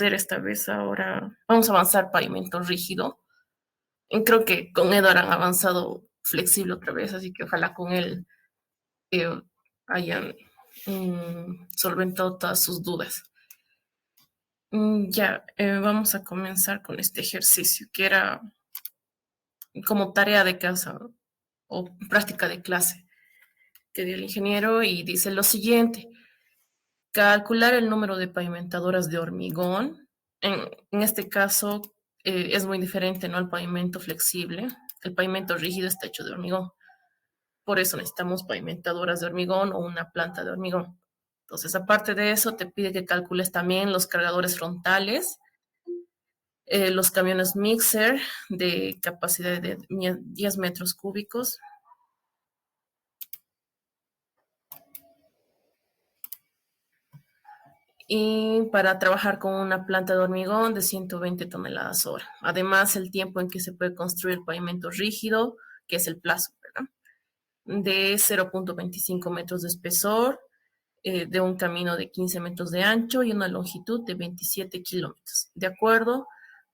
hacer esta vez ahora, vamos a avanzar pavimento rígido. Y creo que con Edward han avanzado flexible otra vez, así que ojalá con él eh, hayan solventado todas sus dudas. Ya, vamos a comenzar con este ejercicio que era como tarea de casa o práctica de clase que dio el ingeniero y dice lo siguiente: calcular el número de pavimentadoras de hormigón. En este caso es muy diferente, ¿no? Al pavimento flexible. El pavimento rígido está hecho de hormigón. Por eso necesitamos pavimentadoras de hormigón o una planta de hormigón. Entonces, aparte de eso, te pide que calcules también los cargadores frontales, los camiones mixer de capacidad de 10 metros cúbicos. Y para trabajar con una planta de hormigón de 120 toneladas hora. Además, el tiempo en que se puede construir el pavimento rígido, que es el plazo, ¿verdad? De 0.25 metros de espesor, de un camino de 15 metros de ancho y una longitud de 27 kilómetros, de acuerdo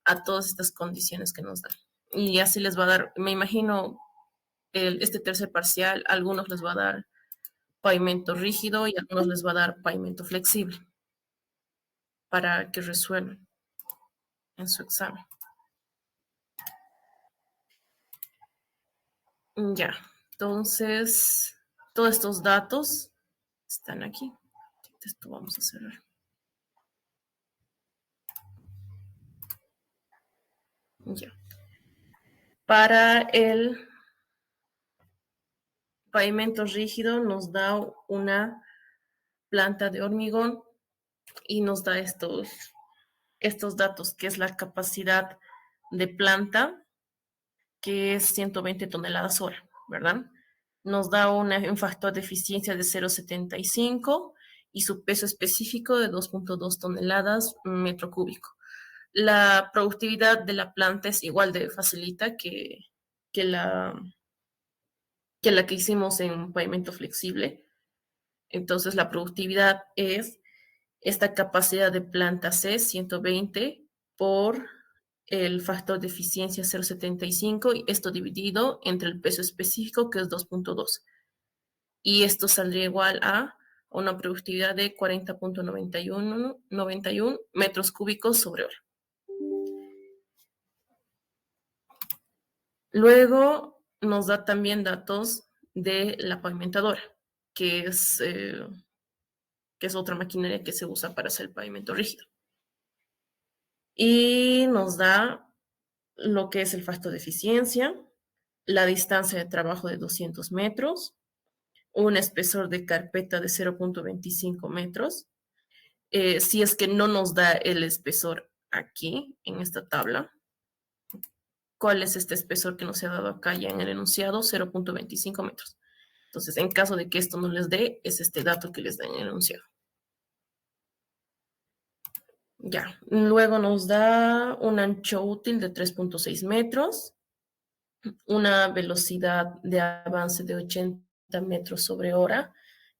a todas estas condiciones que nos dan. Y así les va a dar, me imagino, este tercer parcial, a algunos les va a dar pavimento rígido y a algunos les va a dar pavimento flexible para que resuelvan en su examen. Ya, entonces, todos estos datos están aquí. Esto vamos a cerrar. Ya. Para el pavimento rígido nos da una planta de hormigón y nos da estos datos, que es la capacidad de planta, que es 120 toneladas hora, ¿verdad? Nos da un factor de eficiencia de 0,75 y su peso específico de 2.2 toneladas metro cúbico. La productividad de la planta es igual de facilita que la que hicimos en pavimento flexible. Entonces, la productividad es esta capacidad de planta C, 120, por el factor de eficiencia 0,75, y esto dividido entre el peso específico, que es 2.2. Y esto saldría igual a una productividad de 40.91 metros cúbicos sobre hora. Luego nos da también datos de la pavimentadora, que es otra maquinaria que se usa para hacer el pavimento rígido. Y nos da lo que es el factor de eficiencia, la distancia de trabajo de 200 metros, un espesor de carpeta de 0.25 metros. Si es que no nos da el espesor aquí, en esta tabla, ¿cuál es este espesor que nos ha dado acá ya en el enunciado? 0.25 metros. Entonces, en caso de que esto no les dé, es este dato que les da en el enunciado. Ya, luego nos da un ancho útil de 3.6 metros, una velocidad de avance de 80 metros sobre hora,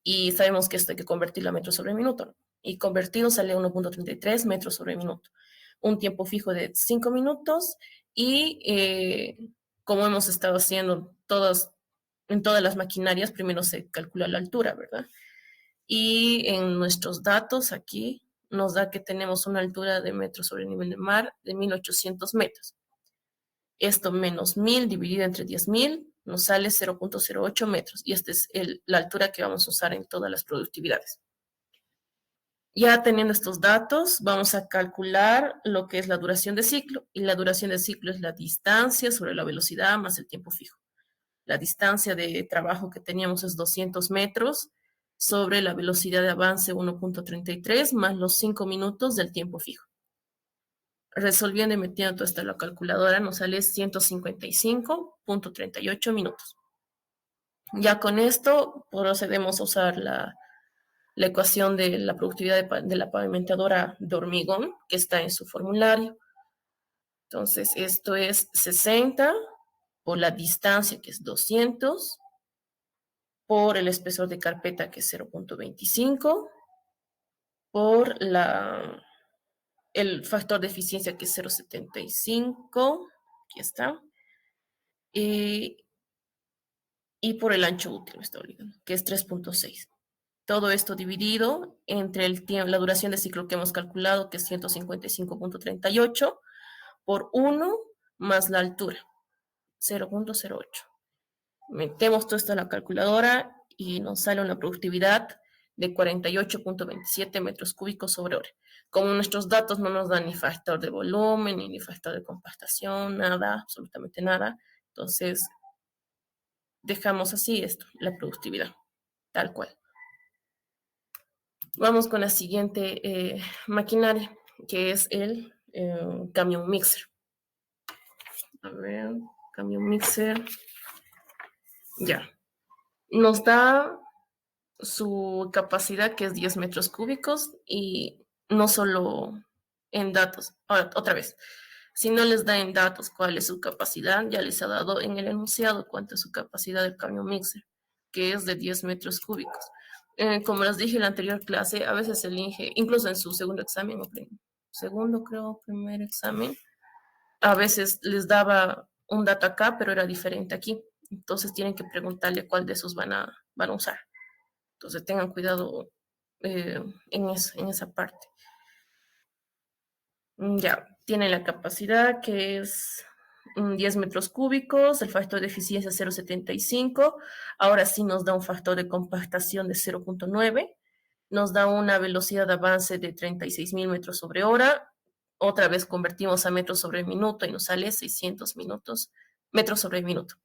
y sabemos que esto hay que convertirlo a metros sobre minuto, y convertido sale 1.33 metros sobre minuto. Un tiempo fijo de 5 minutos y como hemos estado haciendo en todas las maquinarias, primero se calcula la altura, ¿verdad? Y en nuestros datos aquí nos da que tenemos una altura de metros sobre el nivel del mar de 1.800 metros. Esto menos 1.000 dividido entre 10.000 nos sale 0.08 metros. Y esta es la altura que vamos a usar en todas las productividades. Ya teniendo estos datos, vamos a calcular lo que es la duración de ciclo. Y la duración de ciclo es la distancia sobre la velocidad más el tiempo fijo. La distancia de trabajo que teníamos es 200 metros sobre la velocidad de avance 1.33 más los 5 minutos del tiempo fijo. Resolviendo y metiendo todo esto en la calculadora nos sale 155.38 minutos. Ya con esto procedemos a usar la ecuación de la productividad de la pavimentadora de hormigón que está en su formulario. Entonces, esto es 60 por la distancia, que es 200, por el espesor de carpeta, que es 0.25, por el factor de eficiencia que es 0,75, aquí está, y, y por el ancho útil, me está olvidando, que es 3,6. Todo esto dividido entre la duración de ciclo que hemos calculado, que es 155,38, por 1 más la altura, 0,08. Metemos todo esto en la calculadora y nos sale una productividad de 48,27 metros cúbicos sobre hora. Como nuestros datos no nos dan ni factor de volumen, ni factor de compactación, nada, absolutamente nada, entonces dejamos así esto, la productividad, tal cual. Vamos con la siguiente maquinaria, que es el camión mixer. A ver, camión mixer. Ya. Nos da su capacidad, que es 10 metros cúbicos, y no solo en datos. Ahora, otra vez, si no les da en datos cuál es su capacidad, ya les ha dado en el enunciado cuánto es su capacidad del camión mixer, que es de 10 metros cúbicos. Como les dije en la anterior clase, a veces el INGE, incluso en su segundo examen, segundo creo, primer examen, a veces les daba un dato acá, pero era diferente aquí. Entonces tienen que preguntarle cuál de esos van a usar. Entonces tengan cuidado en esa parte. Ya, tiene la capacidad que es 10 metros cúbicos, el factor de eficiencia 0,75. Ahora sí nos da un factor de compactación de 0,9. Nos da una velocidad de avance de 36.000 metros sobre hora. Otra vez convertimos a metros sobre minuto y nos sale 600 metros sobre minuto.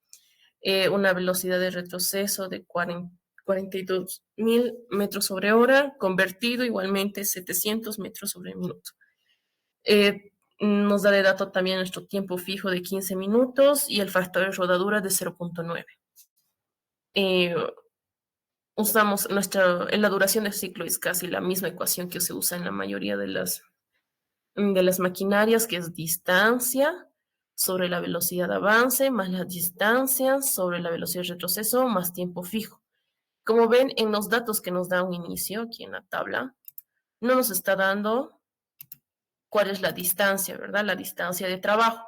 Una velocidad de retroceso de 42.000 metros sobre hora, convertido igualmente 700 metros sobre minuto. Nos da de dato también nuestro tiempo fijo de 15 minutos y el factor de rodadura de 0,9. Usamos en la duración del ciclo es casi la misma ecuación que se usa en la mayoría de las maquinarias, que es distancia sobre la velocidad de avance más las distancias sobre la velocidad de retroceso más tiempo fijo. Como ven, en los datos que nos da un inicio aquí en la tabla, no nos está dando cuál es la distancia, ¿verdad? La distancia de trabajo.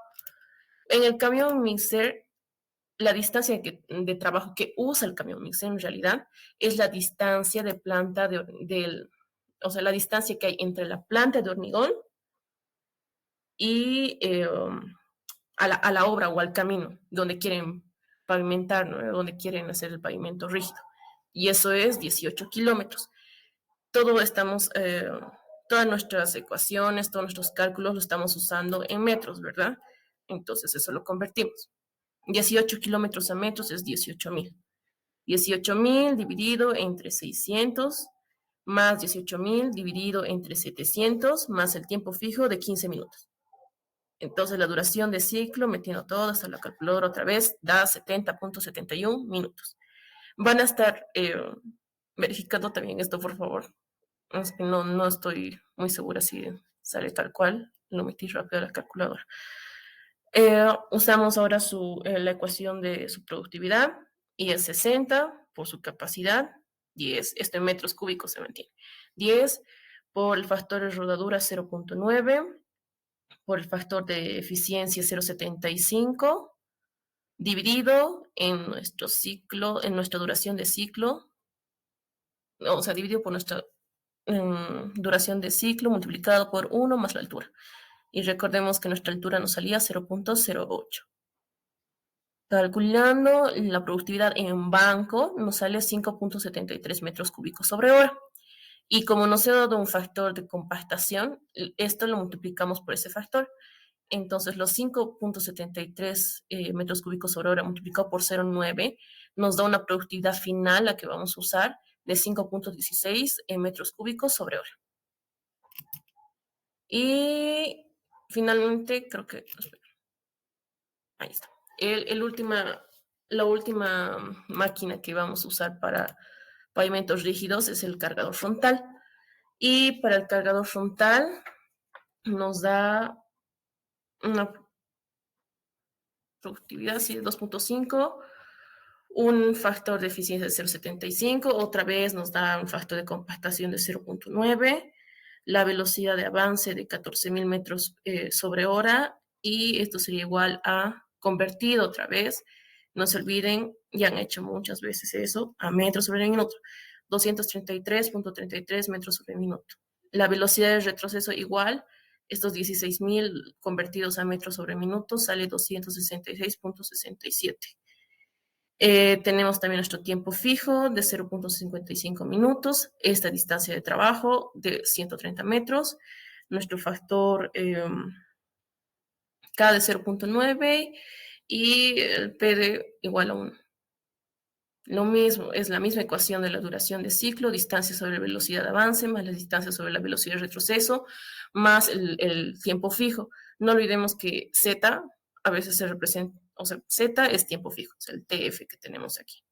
En el camión mixer, la distancia de trabajo que usa el camión mixer en realidad es la distancia de planta o sea, la distancia que hay entre la planta de hormigón y a la obra o al camino donde quieren pavimentar, ¿no? Donde quieren hacer el pavimento rígido. Y eso es 18 kilómetros. Todas nuestras ecuaciones, todos nuestros cálculos lo estamos usando en metros, ¿verdad? Entonces eso lo convertimos. 18 kilómetros a metros es 18.000. 18.000 dividido entre 600 más 18.000 dividido entre 700 más el tiempo fijo de 15 minutos. Entonces la duración de ciclo, metiendo todo hasta la calculadora otra vez, da 70,71 minutos. Van a estar verificando también esto, por favor. Es que no estoy muy segura si sale tal cual. Lo metí rápido a la calculadora. Usamos ahora la ecuación de su productividad y es 60 por su capacidad, 10, esto en metros cúbicos se mantiene, 10 por el factor de rodadura 0,9, por el factor de eficiencia 0,75, dividido en nuestro ciclo, en nuestra duración de ciclo, o sea, dividido por nuestra duración de ciclo multiplicado por 1 más la altura. Y recordemos que nuestra altura nos salía 0,08. Calculando la productividad en banco, nos sale 5,73 metros cúbicos sobre hora. Y como nos ha dado un factor de compactación, esto lo multiplicamos por ese factor. Entonces, los 5,73 metros cúbicos sobre hora multiplicado por 0,9 nos da una productividad final, la que vamos a usar, de 5,16 metros cúbicos sobre hora. Y finalmente, creo que... Ahí está. La última máquina que vamos a usar para pavimentos rígidos es el cargador frontal. Y para el cargador frontal nos da una productividad de 2,5, un factor de eficiencia de 0,75, otra vez nos da un factor de compactación de 0,9, la velocidad de avance de 14.000 metros sobre hora, y esto sería igual a, convertido otra vez, no se olviden, ya han hecho muchas veces eso, a metros sobre minuto, 233.33 metros sobre minuto. La velocidad de retroceso igual, estos 16.000 convertidos a metros sobre minuto sale 266.67. Tenemos también nuestro tiempo fijo de 0.55 minutos, esta distancia de trabajo de 130 metros, nuestro factor K de 0.9 y el PD igual a 1. Lo mismo, es la misma ecuación de la duración de ciclo, distancia sobre velocidad de avance, más la distancia sobre la velocidad de retroceso, más el tiempo fijo. No olvidemos que Z a veces se representa, o sea, Z es tiempo fijo, es el TF que tenemos aquí.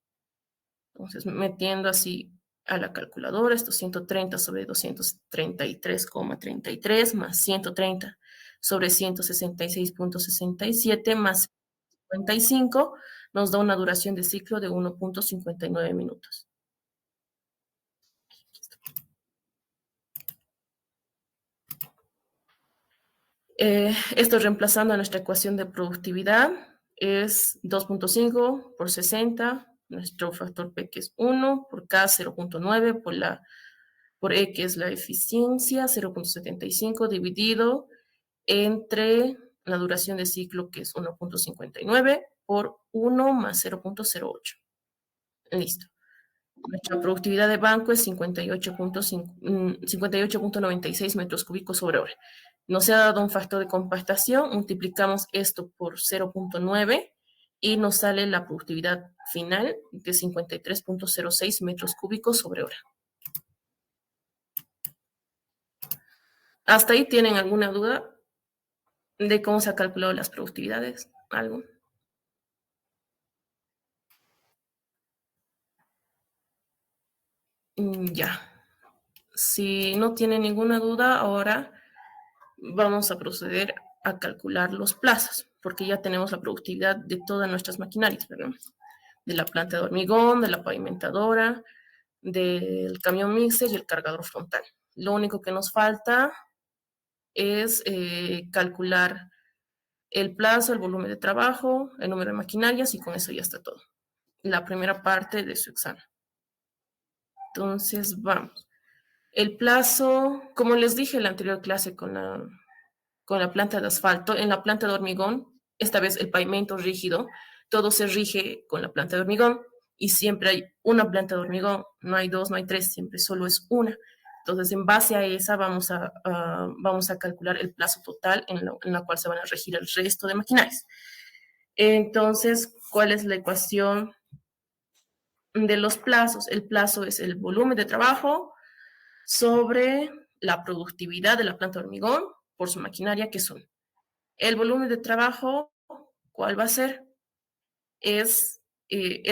Entonces, metiendo así a la calculadora, estos 130 sobre 233,33 más 130 sobre 166.67 más 55 nos da una duración de ciclo de 1.59 minutos. Esto reemplazando a nuestra ecuación de productividad es 2.5 por 60, nuestro factor P que es 1, por K 0.9, por E que es la eficiencia 0.75 dividido entre la duración de ciclo que es 1.59 por 1 más 0.08. Listo. Nuestra productividad de banco es 58.96 metros cúbicos sobre hora. Nos ha dado un factor de compactación, multiplicamos esto por 0.9 y nos sale la productividad final de 53.06 metros cúbicos sobre hora. ¿Hasta ahí tienen alguna duda de cómo se ha calculado las productividades? ¿Algo? Ya. Si no tienen ninguna duda, ahora vamos a proceder a calcular los plazos, porque ya tenemos la productividad de todas nuestras maquinarias, ¿verdad? De la planta de hormigón, de la pavimentadora, del camión mixer y el cargador frontal. Lo único que nos falta es calcular el plazo, el volumen de trabajo, el número de maquinarias, y con eso ya está todo. La primera parte de su examen. Entonces, vamos. El plazo, como les dije en la anterior clase con la planta de asfalto, en la planta de hormigón, esta vez el pavimento rígido, todo se rige con la planta de hormigón y siempre hay una planta de hormigón, no hay dos, no hay tres, siempre solo es una. Entonces, en base a esa vamos a calcular el plazo total en la cual se van a regir el resto de maquinarias. Entonces, ¿cuál es la ecuación de los plazos? El plazo es el volumen de trabajo sobre la productividad de la planta de hormigón por su maquinaria, que son el volumen de trabajo. ¿Cuál va a ser? Es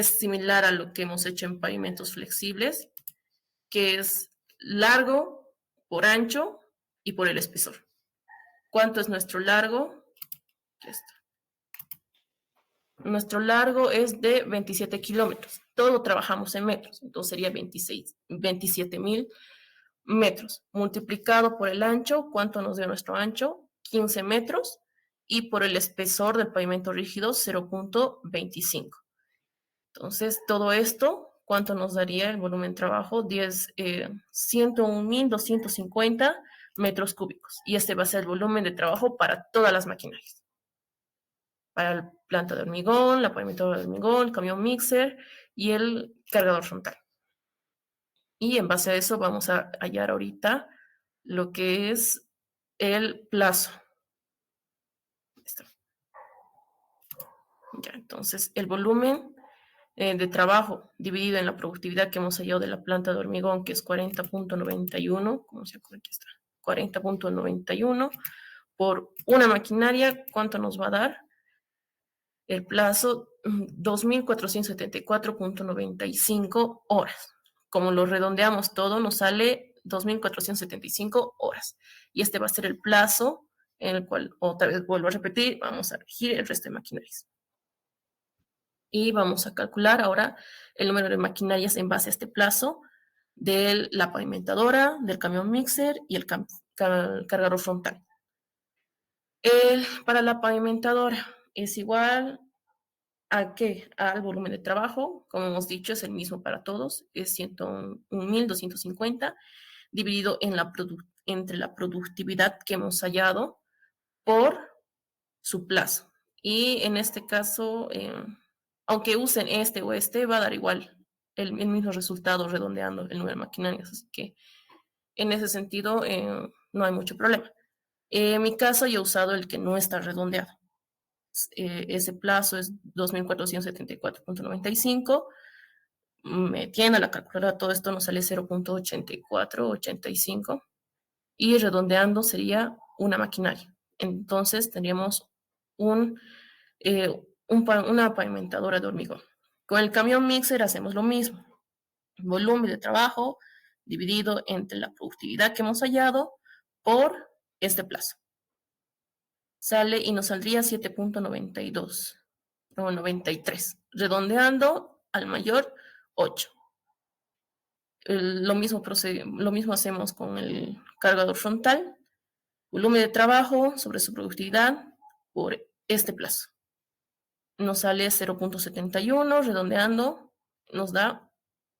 similar a lo que hemos hecho en pavimentos flexibles, que es largo por ancho y por el espesor. ¿Cuánto es nuestro largo? Nuestro largo es de 27 kilómetros. Todo trabajamos en metros, entonces sería 27.000 metros. Multiplicado por el ancho, ¿cuánto nos dio nuestro ancho? 15 metros. Y por el espesor del pavimento rígido, 0.25. Entonces, todo esto, ¿cuánto nos daría el volumen de trabajo? 101.250 metros cúbicos. Y este va a ser el volumen de trabajo para todas las maquinarias. Para la planta de hormigón, la pavimentadora de hormigón, el camión mixer y el cargador frontal. Y en base a eso vamos a hallar ahorita lo que es el plazo. Listo. Ya, entonces, el volumen de trabajo dividido en la productividad que hemos hallado de la planta de hormigón, que es 40.91, ¿cómo se acuerda? Aquí está, 40.91 por una maquinaria, ¿cuánto nos va a dar? El plazo, 2.474.95 horas. Como lo redondeamos todo, nos sale 2.475 horas. Y este va a ser el plazo en el cual, otra vez vuelvo a repetir, vamos a regir el resto de maquinarias. Y vamos a calcular ahora el número de maquinarias en base a este plazo de la pavimentadora, del camión mixer y el cargador frontal. Para la pavimentadora es igual ¿a qué? Al volumen de trabajo, como hemos dicho, es el mismo para todos, es 101.250 dividido entre la productividad que hemos hallado por su plazo. Y en este caso, aunque usen este o este, va a dar igual el mismo resultado redondeando el número de maquinarias. Así que en ese sentido no hay mucho problema. En mi caso yo he usado el que no está redondeado. Ese plazo es 2.474.95. Metiendo a la calculadora todo esto nos sale 0.8485 y redondeando sería una maquinaria. Entonces tendríamos una pavimentadora de hormigón. Con el camión mixer hacemos lo mismo. Volumen de trabajo dividido entre la productividad que hemos hallado por este plazo. Sale y nos saldría 7.92 o 93. Redondeando al mayor, 8. Lo mismo hacemos con el cargador frontal. Volumen de trabajo sobre su productividad por este plazo. Nos sale 0.71, redondeando, nos da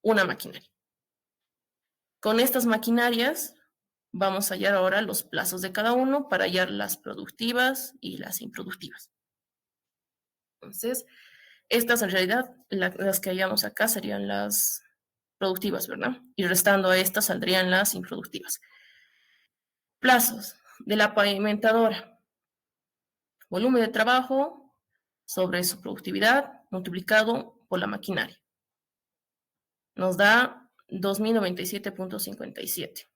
una maquinaria. Con estas maquinarias vamos a hallar ahora los plazos de cada uno para hallar las productivas y las improductivas. Entonces, estas en realidad, las que hallamos acá serían las productivas, ¿verdad? Y restando a estas saldrían las improductivas. Plazos de la pavimentadora. Volumen de trabajo sobre su productividad multiplicado por la maquinaria. Nos da 2.097.57.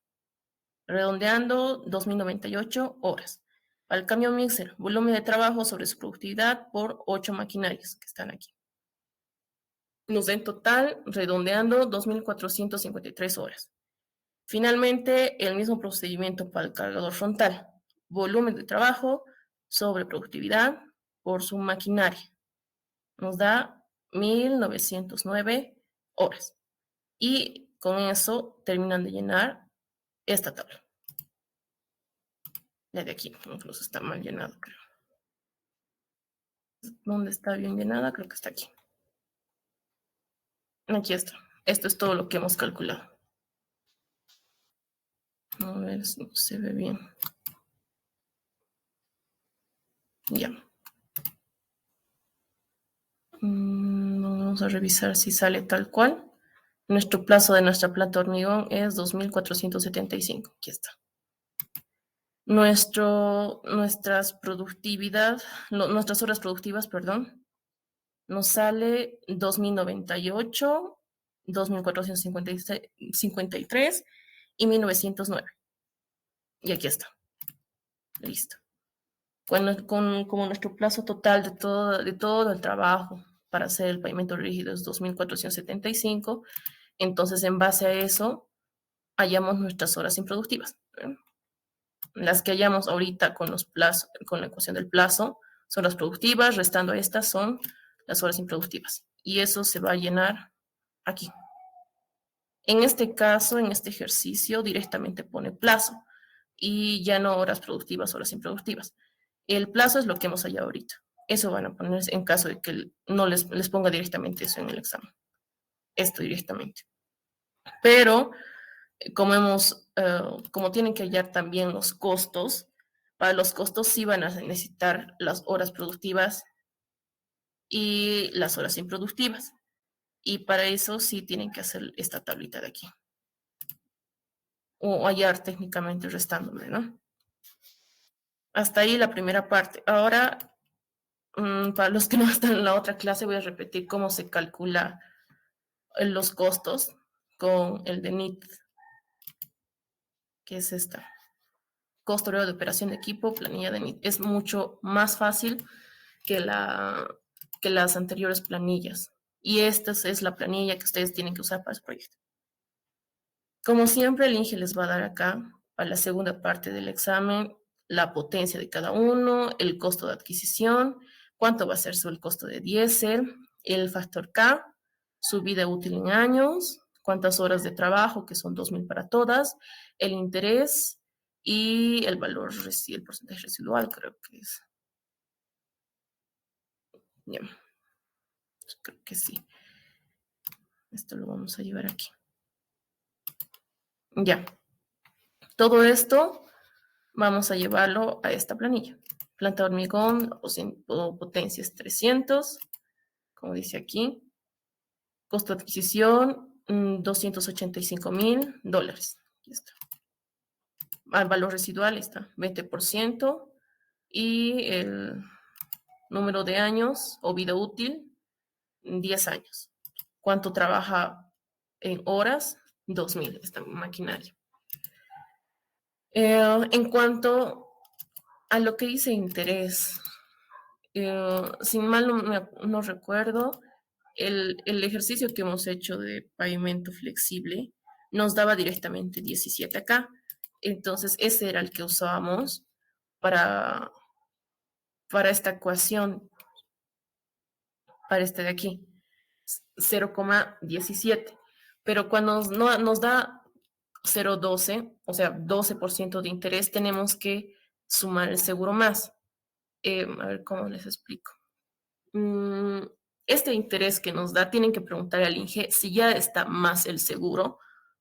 Redondeando, 2.098 horas. Para el camión mixer, volumen de trabajo sobre su productividad por 8 maquinarias que están aquí. Nos da en total, redondeando, 2.453 horas. Finalmente, el mismo procedimiento para el cargador frontal. Volumen de trabajo sobre productividad por su maquinaria. Nos da 1.909 horas. Y con eso terminan de llenar esta tabla. La de aquí, incluso está mal llenado, creo. ¿Dónde está bien llenada? Creo que está aquí. Aquí está. Esto es todo lo que hemos calculado. A ver si se ve bien. Ya. Vamos a revisar si sale tal cual. Nuestro plazo de nuestra planta de hormigón es 2.475. Aquí está. Nuestras horas productivas, perdón, nos sale 2.098, 2.453 y 1.909. Y aquí está. Listo. Como nuestro plazo total de todo el trabajo para hacer el pavimento rígido es 2.475, entonces en base a eso hallamos nuestras horas improductivas. Las que hallamos ahorita con la ecuación del plazo son las productivas, restando a estas son las horas improductivas. Y eso se va a llenar aquí. En este caso, en este ejercicio, directamente pone plazo y ya no horas productivas, horas improductivas. El plazo es lo que hemos hallado ahorita. Eso van a poner en caso de que no les ponga directamente eso en el examen. Esto directamente. Pero como tienen que hallar también los costos, para los costos sí van a necesitar las horas productivas y las horas improductivas. Y para eso sí tienen que hacer esta tablita de aquí. O hallar técnicamente restándole, ¿no? Hasta ahí la primera parte. Ahora, para los que no están en la otra clase, voy a repetir cómo se calcula los costos con el de NIT, que es esta. Costo horario de operación de equipo, planilla de NIT. Es mucho más fácil que las anteriores planillas. Y esta es la planilla que ustedes tienen que usar para su proyecto. Como siempre, el INGE les va a dar acá, para la segunda parte del examen, la potencia de cada uno, el costo de adquisición, cuánto va a ser el costo de diésel, el factor K, su vida útil en años, cuántas horas de trabajo, que son 2.000 para todas, el interés y el valor, el porcentaje residual, creo que es. Ya, creo que sí. Esto lo vamos a llevar aquí. Ya. Todo esto vamos a llevarlo a esta planilla. Planta de hormigón o potencia es 300, como dice aquí. Costo de adquisición, $285,000. Aquí está. Al valor residual está 20%. Y el número de años o vida útil, 10 años. ¿Cuánto trabaja en horas? 2.000 esta maquinaria. En cuanto a lo que dice interés, si mal no recuerdo, el ejercicio que hemos hecho de pavimento flexible nos daba directamente 17 acá. Entonces, ese era el que usábamos para esta ecuación, para este de aquí, 0,17. Pero cuando nos da 0,12, o sea, 12% de interés, tenemos que sumar el seguro más. A ver cómo les explico. Este interés que nos da, tienen que preguntar al INGE si ya está más el seguro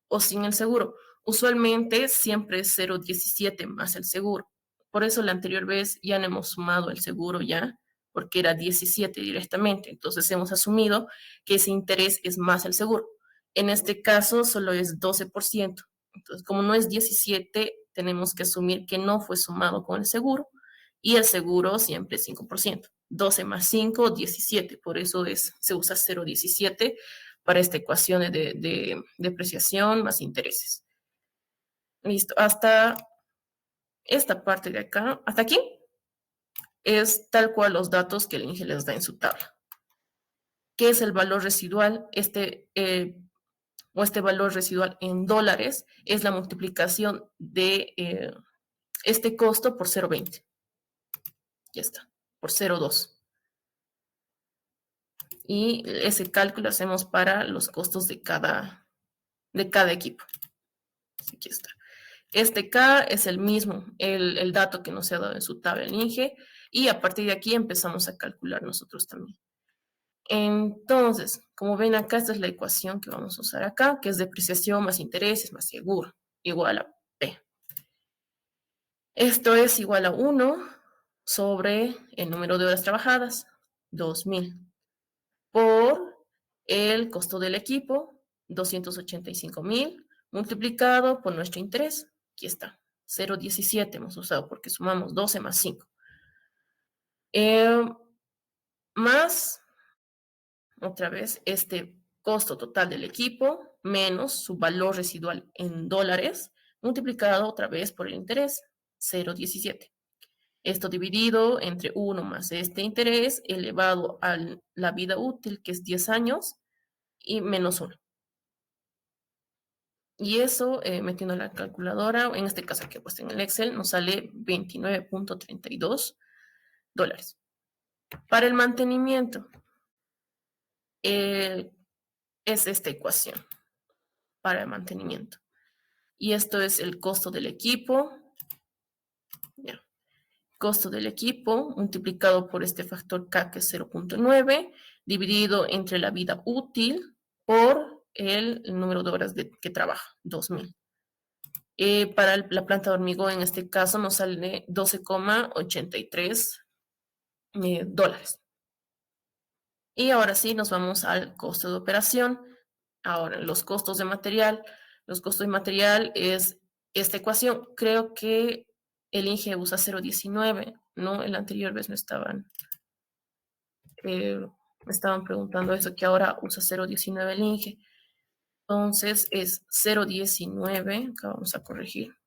o sin el seguro. Usualmente siempre es 0,17 más el seguro. Por eso la anterior vez ya no hemos sumado el seguro ya, porque era 17 directamente. Entonces hemos asumido que ese interés es más el seguro. En este caso solo es 12%. Entonces, como no es 17, tenemos que asumir que no fue sumado con el seguro y el seguro siempre es 5%. 12 más 5, 17. Por eso se usa 0,17 para esta ecuación de depreciación más intereses. Listo. Hasta esta parte de acá, hasta aquí, es tal cual los datos que el INGE les da en su tabla. ¿Qué es el valor residual? Este valor residual en dólares es la multiplicación de este costo por 0,20. Ya está, por 0,2. Y ese cálculo hacemos para los costos de cada equipo. Aquí está. Este K es el mismo, el dato que nos ha dado en su tabla el INGE, y a partir de aquí empezamos a calcular nosotros también. Entonces, como ven acá, esta es la ecuación que vamos a usar acá, que es depreciación más intereses más seguro, igual a P. Esto es igual a 1 sobre el número de horas trabajadas, 2.000, por el costo del equipo, 285,000, multiplicado por nuestro interés. Aquí está, 0,17 hemos usado porque sumamos 12 más 5. Más, otra vez, este costo total del equipo menos su valor residual en dólares, multiplicado otra vez por el interés, 0,17. Esto dividido entre 1 más este interés elevado a la vida útil, que es 10 años, y menos 1. Y eso, metiendo la calculadora, en este caso que he puesto en el Excel, nos sale $29.32. Para el mantenimiento, es esta ecuación para el mantenimiento. Y esto es el costo del equipo. Ya. Costo del equipo multiplicado por este factor K, que es 0,9, dividido entre la vida útil por el número de horas que trabaja, 2.000. Para la planta de hormigón, en este caso, nos sale $12,83. Y ahora sí, nos vamos al costo de operación. Ahora, los costos de material. Los costos de material es esta ecuación. Creo que el INGE usa 0,19, ¿no? La anterior vez me estaban preguntando eso, que ahora usa 0,19 el INGE. Entonces es 0,19, acá vamos a corregir,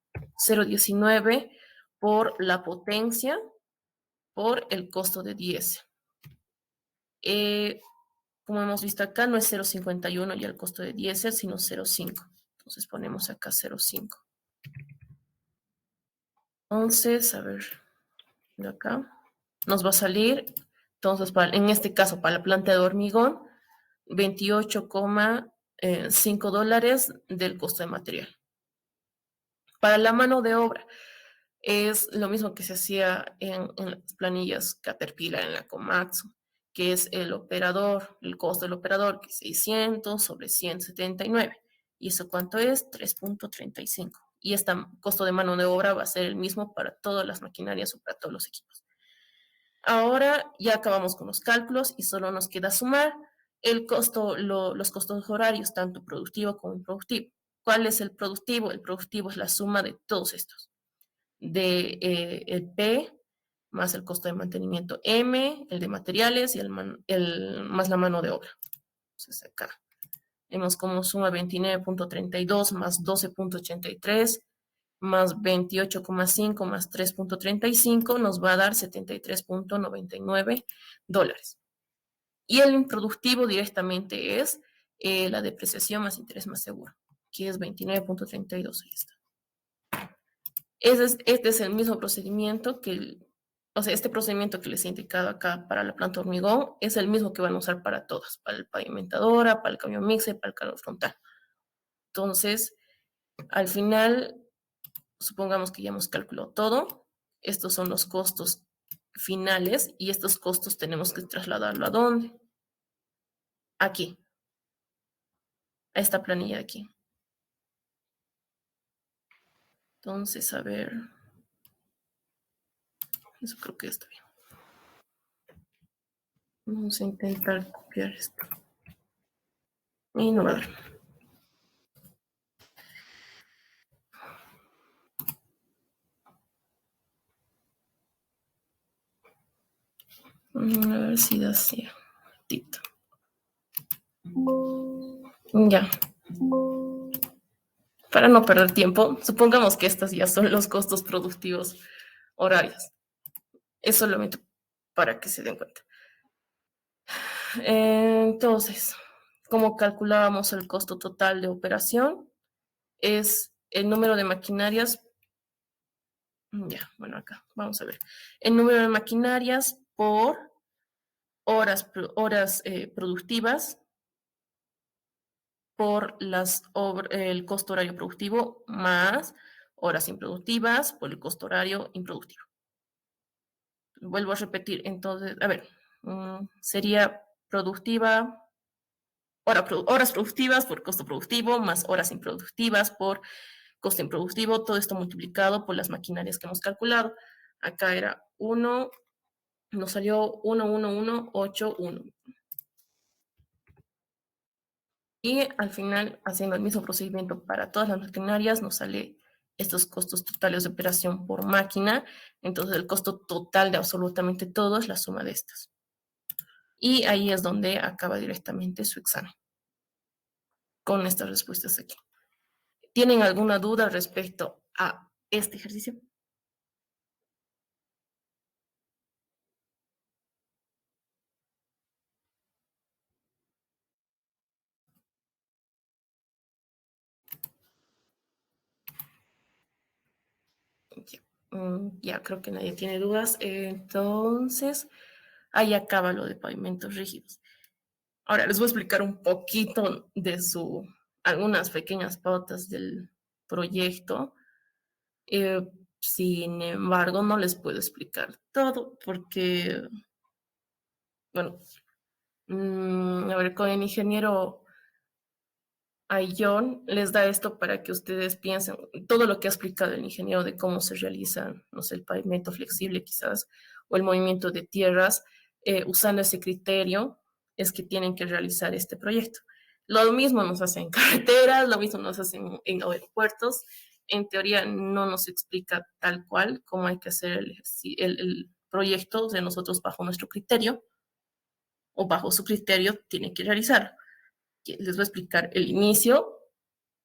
0,19 por la potencia por el costo de 10. Como hemos visto acá, no es 0,51 ya el costo de diésel, sino 0,5. Entonces ponemos acá 0,5. Entonces, a ver, de acá nos va a salir, entonces, en este caso, para la planta de hormigón, 28,5 $5 del costo de material. Para la mano de obra, es lo mismo que se hacía en las planillas Caterpillar en la Komatsu, que es el operador, el costo del operador, que es 600 sobre 179. ¿Y eso cuánto es? 3.35. Y este costo de mano de obra va a ser el mismo para todas las maquinarias o para todos los equipos. Ahora ya acabamos con los cálculos y solo nos queda sumar el costo, los costos horarios, tanto productivo como improductivo. ¿Cuál es el productivo? El productivo es la suma de todos estos de el P más el costo de mantenimiento M, el de materiales y más la mano de obra. Entonces acá vemos como suma 29.32 más 12.83 más 28.5 más 3.35 nos va a dar $73.99. Y el improductivo directamente es la depreciación más interés más seguro, que es 29.32. Ahí está. Este es el mismo procedimiento este procedimiento que les he indicado acá para la planta hormigón es el mismo que van a usar para todas, para el pavimentadora, para el camión mixer, para el calor frontal. Entonces, al final, supongamos que ya hemos calculado todo. Estos son los costos finales y estos costos tenemos que trasladarlo ¿a dónde? Aquí, a esta planilla de aquí. Entonces, a ver, eso creo que está bien. Vamos a intentar copiar esto. Y no va a dar. A ver si da así. Ya. Para no perder tiempo, supongamos que estos ya son los costos productivos horarios. Es solamente para que se den cuenta. Entonces, como calculábamos el costo total de operación, es el número de maquinarias. Ya, bueno, acá, vamos a ver. El número de maquinarias por horas productivas por el costo horario productivo más horas improductivas por el costo horario improductivo. Vuelvo a repetir, entonces, a ver, sería productiva, horas productivas por costo productivo más horas improductivas por costo improductivo, todo esto multiplicado por las maquinarias que hemos calculado. Acá era 1, nos salió 1,1181. Y al final, haciendo el mismo procedimiento para todas las maquinarias, nos sale estos costos totales de operación por máquina. Entonces, el costo total de absolutamente todo es la suma de estas. Y ahí es donde acaba directamente su examen. Con estas respuestas aquí. ¿Tienen alguna duda respecto a este ejercicio? Ya creo que nadie tiene dudas. Entonces, ahí acaba lo de pavimentos rígidos. Ahora les voy a explicar un poquito de algunas pequeñas pautas del proyecto. Sin embargo, no les puedo explicar todo porque, bueno, a ver, con el ingeniero Ayllón les da esto para que ustedes piensen todo lo que ha explicado el ingeniero de cómo se realiza, no sé, el pavimento flexible quizás, o el movimiento de tierras, usando ese criterio es que tienen que realizar este proyecto. Lo mismo nos hacen en carreteras, lo mismo nos hacen en aeropuertos. En teoría no nos explica tal cual cómo hay que hacer el proyecto, o sea, nosotros bajo nuestro criterio o bajo su criterio tienen que realizar. Les voy a explicar el inicio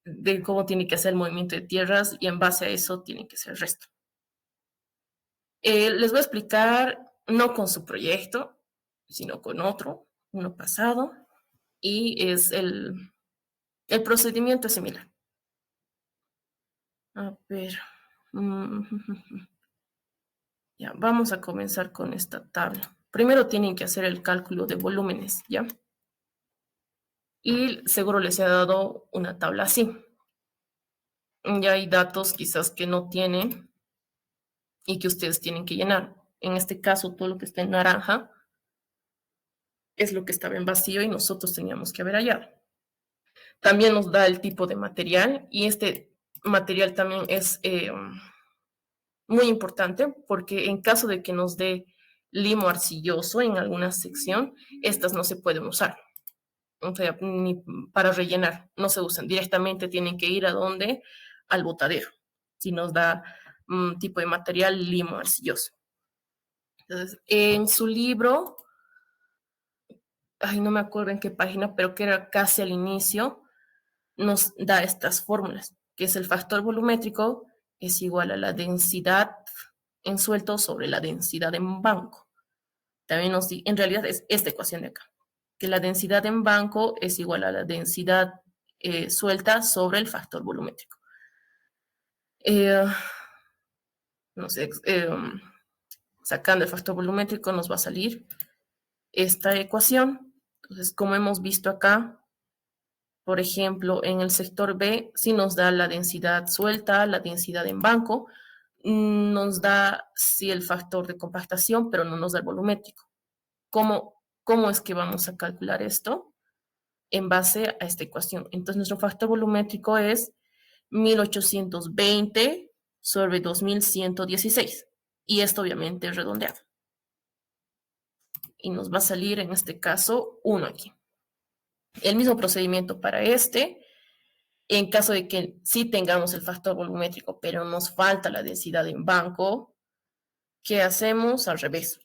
de cómo tiene que hacer el movimiento de tierras y en base a eso tiene que ser el resto. Les voy a explicar no con su proyecto, sino con otro, uno pasado, y es el procedimiento es similar. A ver, ya, vamos a comenzar con esta tabla. Primero tienen que hacer el cálculo de volúmenes, ¿ya? Y seguro les he dado una tabla así. Ya hay datos quizás que no tienen y que ustedes tienen que llenar. En este caso, todo lo que está en naranja es lo que estaba en vacío y nosotros teníamos que haber hallado. También nos da el tipo de material y este material también es muy importante porque en caso de que nos dé limo arcilloso en alguna sección, estas no se pueden usar. O sea, ni para rellenar, no se usan. Directamente tienen que ir a donde, al botadero. Si nos da un tipo de material limo arcilloso. Entonces, en su libro, ay, no me acuerdo en qué página, pero que era casi al inicio, nos da estas fórmulas, que es el factor volumétrico es igual a la densidad en suelto sobre la densidad en banco. También nos en realidad es esta ecuación de acá, que la densidad en banco es igual a la densidad suelta sobre el factor volumétrico. No sé, sacando el factor volumétrico nos va a salir esta ecuación. Entonces, como hemos visto acá, por ejemplo, en el sector B, sí nos da la densidad suelta, la densidad en banco, nos da sí el factor de compactación, pero no nos da el volumétrico. ¿Cómo es que vamos a calcular esto? En base a esta ecuación. Entonces, nuestro factor volumétrico es 1820 sobre 2116. Y esto obviamente es redondeado. Y nos va a salir en este caso 1 aquí. El mismo procedimiento para este. En caso de que sí tengamos el factor volumétrico, pero nos falta la densidad en banco, ¿qué hacemos? Al revés,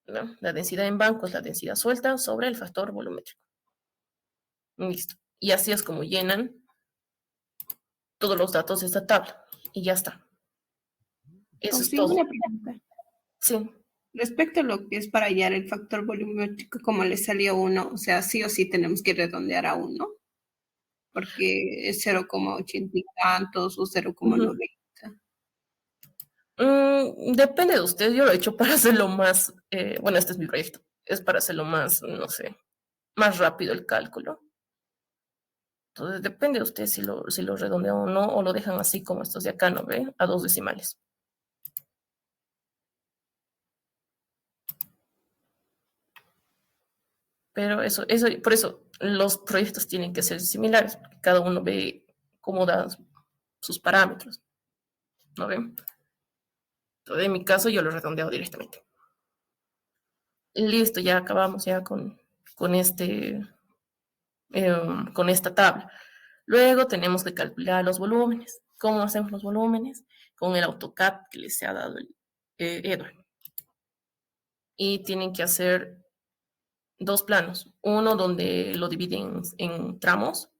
¿no? La densidad en banco es la densidad suelta sobre el factor volumétrico. Listo. Y así es como llenan todos los datos de esta tabla. Y ya está. Eso es Consigo todo. una pregunta. Sí. Respecto a lo que es para hallar el factor volumétrico, como le salió 1, o sea, sí o sí tenemos que redondear a 1, porque es 0,80 y tantos o Ujú. 0,90. Depende de usted. Yo lo he hecho para hacerlo más, bueno, este es mi proyecto. Es para hacerlo más, no sé, más rápido el cálculo. Entonces depende de usted si lo redondean o no, o lo dejan así como estos de acá, ¿no ve? A 2 decimales. Pero por eso los proyectos tienen que ser similares, porque cada uno ve cómo da sus parámetros, ¿no ven? Entonces, en mi caso yo lo he redondeado directamente. Listo, ya acabamos ya con esta tabla. Luego tenemos que calcular los volúmenes. ¿Cómo hacemos los volúmenes? Con el AutoCAD que les ha dado Edward. Y tienen que hacer 2 planos. Uno donde lo dividen en tramos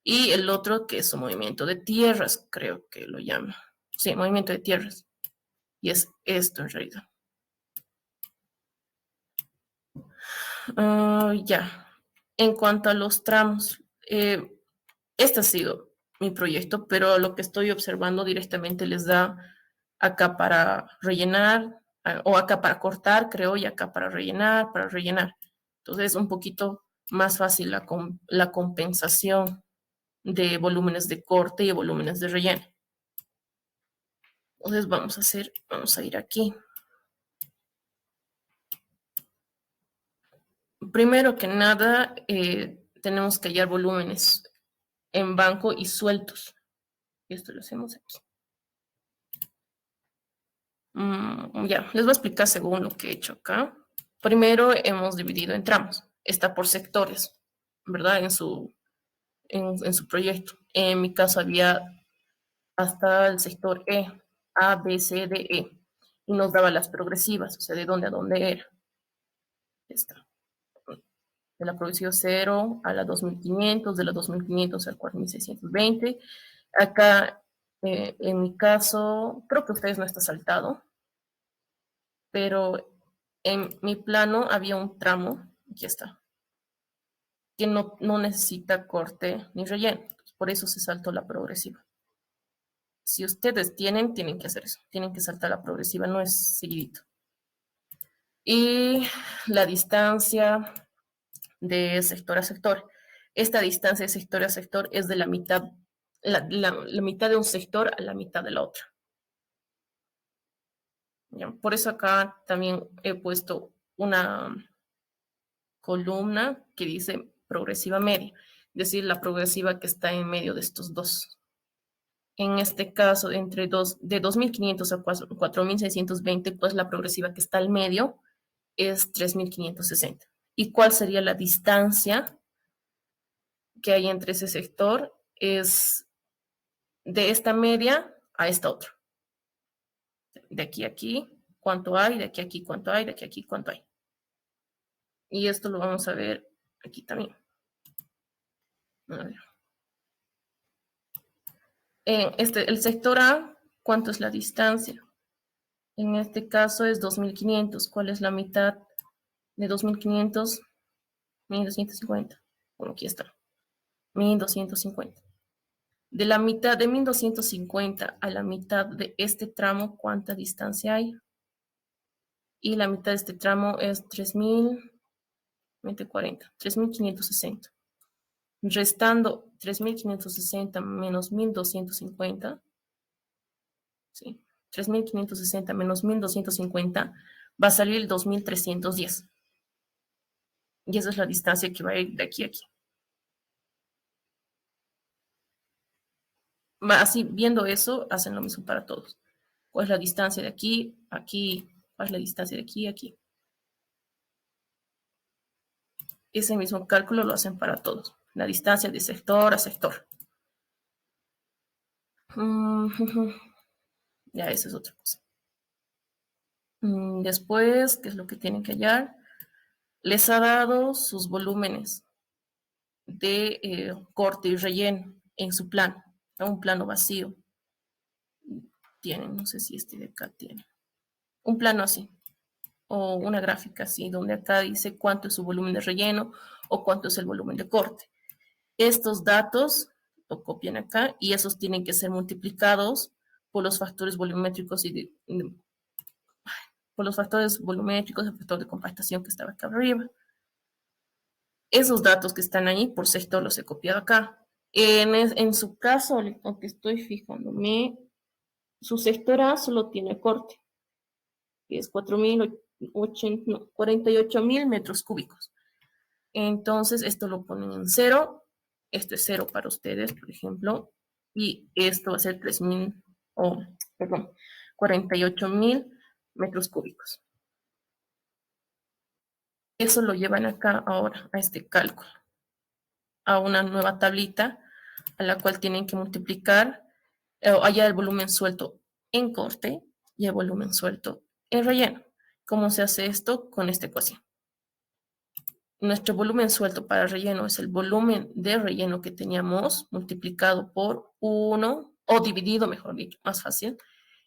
y el otro que es un movimiento de tierras, creo que lo llama. Sí, movimiento de tierras. Y es esto en realidad. Ya. En cuanto a los tramos, este ha sido mi proyecto, pero lo que estoy observando directamente les da acá para rellenar, o acá para cortar, creo, y acá para rellenar, Entonces es un poquito más fácil la compensación de volúmenes de corte y volúmenes de relleno. Entonces vamos a ir aquí. Primero que nada, tenemos que hallar volúmenes en banco y sueltos. Esto lo hacemos aquí. Ya, les voy a explicar según lo que he hecho acá. Primero hemos dividido en tramos. Está por sectores, ¿verdad? En su proyecto. En mi caso había hasta el sector E, A, B, C, D, E. Y nos daba las progresivas, o sea, de dónde a dónde era. Esta. De la progresiva 0 a la 2500, de la 2500 al 4620. Acá, en mi caso, creo que ustedes no está saltado, pero en mi plano había un tramo, aquí está, que no necesita corte ni relleno. Por eso se saltó la progresiva. Si ustedes tienen que hacer eso, tienen que saltar la progresiva, no es seguidito. Y la distancia de sector a sector. esta distancia de sector a sector es de la mitad, la mitad de un sector a la mitad de la otra. ¿Ya? Por eso acá también he puesto una columna que dice progresiva media, es decir, la progresiva que está en medio de estos dos. En este caso, de 2.500 a 4.620, pues la progresiva que está al medio es 3.560. ¿Y cuál sería la distancia que hay entre ese sector? Es de esta media a esta otra. De aquí a aquí, cuánto hay, de aquí a aquí, cuánto hay, de aquí a aquí, cuánto hay. Y esto lo vamos a ver aquí también. A ver. El sector A, ¿cuánto es la distancia? En este caso es 2.500. ¿Cuál es la mitad de 2.500? 1.250. Bueno, aquí está. 1.250. De la mitad de 1.250 a la mitad de este tramo, ¿cuánta distancia hay? Y la mitad de este tramo es 3.040, 3.560. Restando 3.560 menos 1.250, ¿sí? 3.560 menos 1.250 va a salir 2.310. Y esa es la distancia que va a ir de aquí a aquí. Así, viendo eso, hacen lo mismo para todos. ¿Cuál es la distancia de aquí a aquí? ¿Cuál es la distancia de aquí a aquí? Ese mismo cálculo lo hacen para todos. La distancia de sector a sector. Ya, esa es otra cosa. Después, ¿qué es lo que tienen que hallar? Les ha dado sus volúmenes de corte y relleno en su plano, un plano vacío. Tienen, no sé si este de acá tiene, un plano así, o una gráfica así, donde acá dice cuánto es su volumen de relleno o cuánto es el volumen de corte. Estos datos lo copian acá y esos tienen que ser multiplicados por los factores volumétricos por los factores volumétricos, el factor de compactación que estaba acá arriba. Esos datos que están ahí por sector los he copiado acá. En su caso, aunque estoy fijándome, su sector A solo tiene corte, que es 48.000 metros cúbicos. Entonces, esto lo ponen en cero. Esto es cero para ustedes, por ejemplo. Y esto va a ser 3.000, perdón, 48.000 metros cúbicos. Eso lo llevan acá ahora, a este cálculo, a una nueva tablita a la cual tienen que multiplicar allá el volumen suelto en corte y el volumen suelto en relleno. ¿Cómo se hace esto? Con esta ecuación. Nuestro volumen suelto para relleno es el volumen de relleno que teníamos multiplicado por 1, o dividido, mejor dicho, más fácil,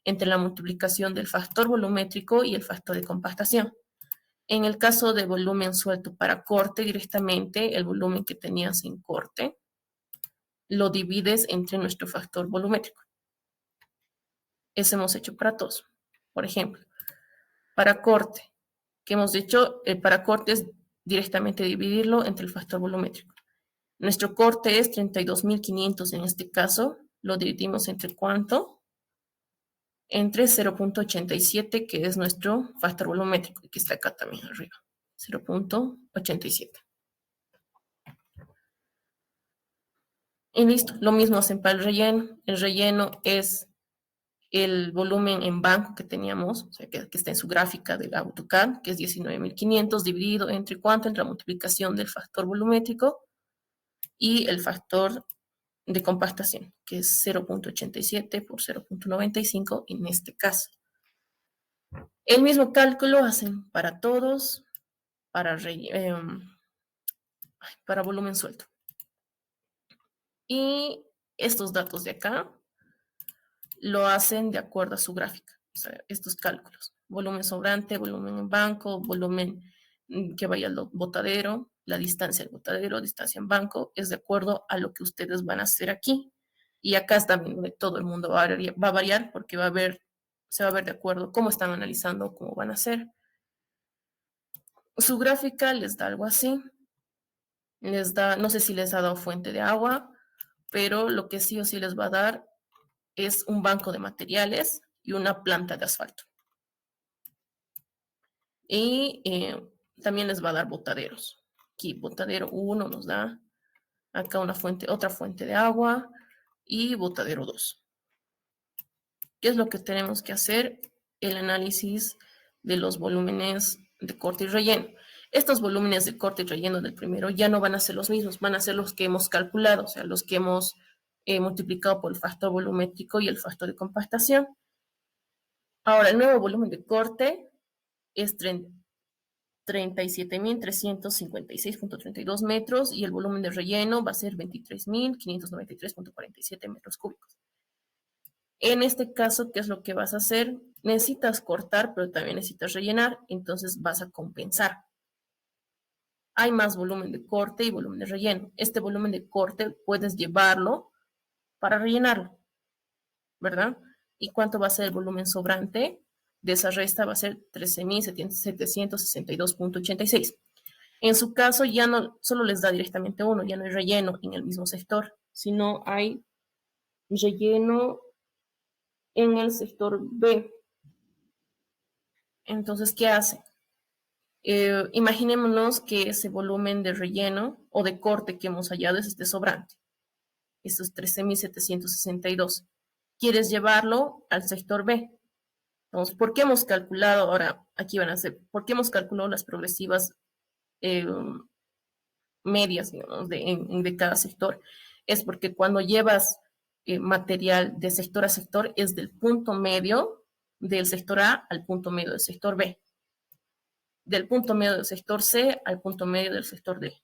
entre la multiplicación del factor volumétrico y el factor de compactación. En el caso de volumen suelto para corte, directamente el volumen que tenías en corte lo divides entre nuestro factor volumétrico. Eso hemos hecho para todos. Por ejemplo, para corte, que hemos dicho, para corte es directamente dividirlo entre el factor volumétrico. Nuestro corte es 32.500 en este caso. Lo dividimos entre ¿cuánto? Entre 0.87, que es nuestro factor volumétrico, que está acá también arriba. 0.87. Y listo, lo mismo hacen para el relleno. El relleno es el volumen en banco que teníamos, o sea, que está en su gráfica del AutoCAD, que es 19.500 dividido entre ¿cuánto? Entre la multiplicación del factor volumétrico y el factor de compactación, que es 0.87 por 0.95 en este caso. El mismo cálculo hacen para todos, para volumen suelto. Y estos datos de acá lo hacen de acuerdo a su gráfica, o sea, estos cálculos. Volumen sobrante, volumen en banco, volumen que vaya al botadero, la distancia al botadero, distancia en banco, es de acuerdo a lo que ustedes van a hacer aquí. Y acá es también donde todo el mundo va a variar porque se va a ver de acuerdo cómo están analizando, cómo van a hacer. Su gráfica les da algo así. Les da, no sé si les ha dado fuente de agua, pero lo que sí o sí les va a dar es un banco de materiales y una planta de asfalto. Y también les va a dar botaderos. Aquí botadero 1 nos da acá otra fuente de agua y botadero 2. ¿Qué es lo que tenemos que hacer? El análisis de los volúmenes de corte y relleno. Estos volúmenes de corte y relleno del primero ya no van a ser los mismos, van a ser los que hemos calculado, o sea, los que hemos multiplicado por el factor volumétrico y el factor de compactación. Ahora, el nuevo volumen de corte es 37.356.32 metros y el volumen de relleno va a ser 23.593.47 metros cúbicos. En este caso, ¿qué es lo que vas a hacer? Necesitas cortar, pero también necesitas rellenar, entonces vas a compensar. Hay más volumen de corte y volumen de relleno. Este volumen de corte puedes llevarlo para rellenarlo, ¿verdad? ¿Y cuánto va a ser el volumen sobrante? De esa resta va a ser 13.762.86. En su caso, ya no solo les da directamente uno, ya no hay relleno en el mismo sector, sino hay relleno en el sector B. Entonces, ¿qué hace? Imaginémonos que ese volumen de relleno o de corte que hemos hallado es este sobrante, estos 13.762. Quieres llevarlo al sector B. Entonces, ¿por qué hemos calculado ahora? Aquí van a ser, ¿por qué hemos calculado las progresivas eh, medias, digamos, de cada sector? Es porque cuando llevas material de sector a sector es del punto medio del sector A al punto medio del sector B, del punto medio del sector C al punto medio del sector D.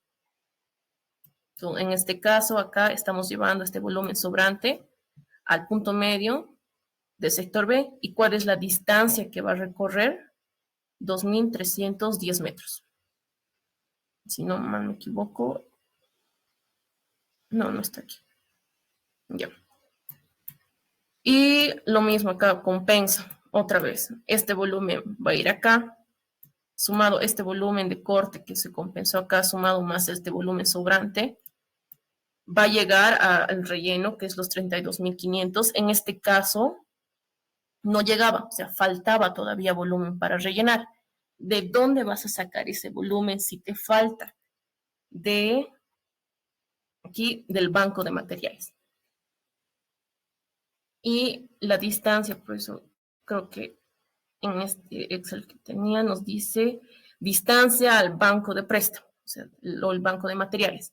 Entonces, en este caso, acá estamos llevando este volumen sobrante al punto medio del sector B. ¿Y cuál es la distancia que va a recorrer? 2.310 metros. Si no mal me equivoco, no está aquí. Ya. Y lo mismo acá, compensa otra vez. Este volumen va a ir acá, sumado este volumen de corte que se compensó acá, sumado más este volumen sobrante, va a llegar al relleno, que es los 32.500. En este caso, no llegaba, o sea, faltaba todavía volumen para rellenar. ¿De dónde vas a sacar ese volumen si te falta? De aquí, del banco de materiales. Y la distancia, por eso creo que en este Excel que tenía nos dice distancia al banco de préstamo, o sea, el banco de materiales.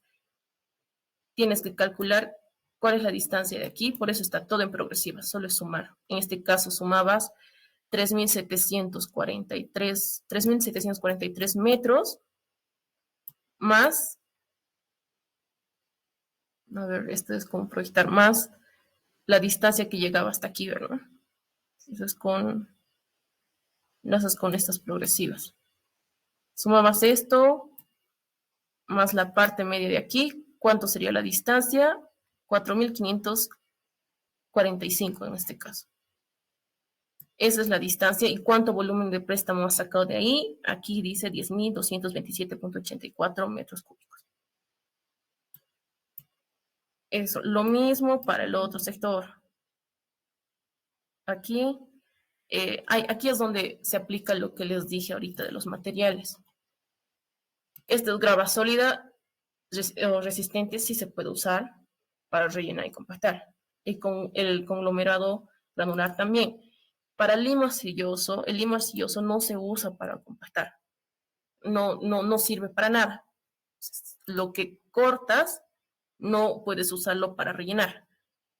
Tienes que calcular cuál es la distancia de aquí, por eso está todo en progresiva, solo es sumar. En este caso sumabas 3.743 metros más, a ver, esto es como proyectar más la distancia que llegaba hasta aquí, ¿verdad? Eso es lo haces con estas progresivas. Sumabas esto más la parte media de aquí. ¿Cuánto sería la distancia? 4.545 en este caso. Esa es la distancia. ¿Y cuánto volumen de préstamo has sacado de ahí? Aquí dice 10.227.84 metros cúbicos. Eso, lo mismo para el otro sector. Aquí, aquí es donde se aplica lo que les dije ahorita de los materiales. Esta es grava sólida o resistente, sí se puede usar para rellenar y compactar. Y con el conglomerado granular también. Para el limo arcilloso no se usa para compactar. No sirve para nada. Lo que cortas no puedes usarlo para rellenar.